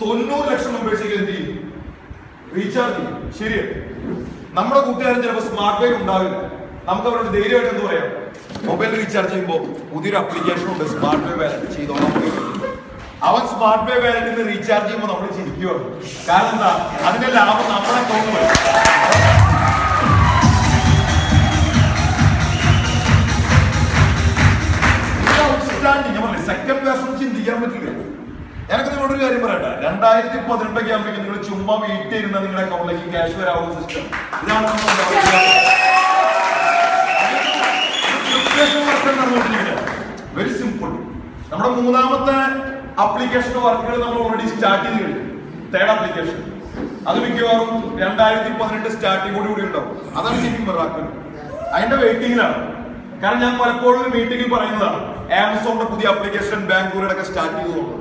90 ലക്ഷം മെമ്പേഴ്സിലേക്ക് എന്ത് ചെയ്യും? റീചാർജ് ചെയ്യും. ശരിയാണ്. നമ്മുടെ കൂട്ടുകാരൻ ചിലപ്പോൾ സ്മാർട്ട് വെയർ ഉണ്ടാവില്ല. നമുക്ക് അവരോട് ധൈര്യമായിട്ട് എന്ത് പറയാം? മൊബൈൽ റീചാർജ് ചെയ്യുമ്പോൾ പുതിയൊരു ആപ്ലിക്കേഷൻ ഉണ്ട്, സ്മാർട്ട് വേ വാലറ്റ് ചെയ്തോളാം. അവൻ സ്മാർട്ട് വേ വാലറ്റിൽ നിന്ന് റീചാർജ് ചെയ്യുമ്പോൾ നമ്മൾ ചിരിക്കുകയാണ്. കാരണം എന്താ? അതിന്റെ ലാഭം നമ്മളെ തോന്നുന്നു. സെക്കൻഡ് വേഷം ചിന്തിക്കാൻ പറ്റില്ല. എനിക്ക് നിങ്ങളോട് ഒരു കാര്യം പറയട്ടെ, 2018 ആകുമ്പോഴേക്കും നിങ്ങൾ ചുമ്മാ വീട്ടിൽ ഇരുന്ന നിങ്ങളുടെ അക്കൗണ്ടിലേക്ക് ക്യാഷ് വരാവുന്ന സിസ്റ്റം ഇതാണ് വെരി സിമ്പിൾ. നമ്മുടെ മൂന്നാമത്തെ ആപ്ലിക്കേഷന്റെ വർക്കുകൾ നമ്മൾ ഓൾറെഡി സ്റ്റാർട്ട് ചെയ്ത് കഴിഞ്ഞു. തേർഡ് ആപ്ലിക്കേഷൻ അത് മിക്കവാറും 2018 സ്റ്റാർട്ടിംഗ് കൂടി ഉണ്ടാവും. അതാണ് ശരിക്കും മിറാക്കിൾ. അതിന്റെ വെയിറ്റിംഗിലാണ്. കാരണം ഞാൻ പലപ്പോഴും ഒരു മീറ്റിംഗിൽ പറയുന്നതാണ്, ആമസോണിന്റെ പുതിയ ആപ്ലിക്കേഷൻ ബാംഗ്ലൂരിലൊക്കെ സ്റ്റാർട്ട് ചെയ്തതുകൊണ്ട്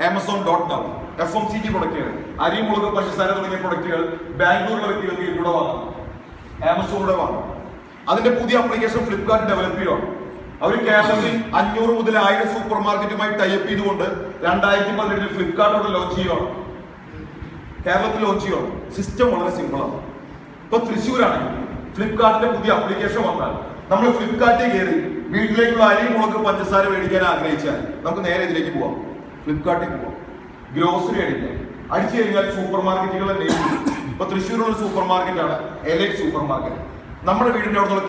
Amazon.com FMCG പ്രൊഡക്റ്റുകൾ, അരി, മുളക്, പഞ്ചസാര തുടങ്ങിയ പ്രൊഡക്റ്റുകൾ ബാംഗ്ലൂരിലെ വ്യക്തികൾക്ക് ഇവിടെ വാങ്ങാം, ആമസോണിലൂടെ വാങ്ങാം. അതിന്റെ പുതിയ ആപ്ലിക്കേഷൻ ഫ്ലിപ്കാർട്ട് ഡെവലപ്പ് ചെയ്യുകയാണ്. അവർ കേരളത്തിൽ 500 മുതൽ 1000 സൂപ്പർ മാർക്കറ്റുമായി ടൈപ്പ് ചെയ്തുകൊണ്ട് 2018 ഫ്ലിപ്കാർട്ടോടെ ലോഞ്ച് ചെയ്യുകയാണ്. കേരളത്തിൽ ലോഞ്ച് ചെയ്യുകയാണ്. സിസ്റ്റം വളരെ സിമ്പിളാണ്. ഇപ്പൊ തൃശ്ശൂരാണെങ്കിൽ ഫ്ലിപ്കാർട്ടിന്റെ പുതിയ ആപ്ലിക്കേഷൻ വന്നാൽ നമ്മൾ ഫ്ലിപ്കാർട്ടിൽ കയറി വീട്ടിലേക്കുള്ള അരി, മുളക്, പഞ്ചസാര മേടിക്കാൻ ആഗ്രഹിച്ചാൽ നമുക്ക് നേരെ ഇതിലേക്ക് പോവാം, ഫ്ലിപ്കാർട്ടിൽ പോവാം. ഗ്രോസറി അടിക്കാം. അടിച്ചു കഴിഞ്ഞാൽ സൂപ്പർ മാർക്കറ്റുകൾ നെയ്യും. ഇപ്പൊ തൃശ്ശൂരുള്ള സൂപ്പർ മാർക്കറ്റാണ് എലൈറ്റ് സൂപ്പർ മാർക്കറ്റ്. നമ്മുടെ വീടിന്റെ അവിടെ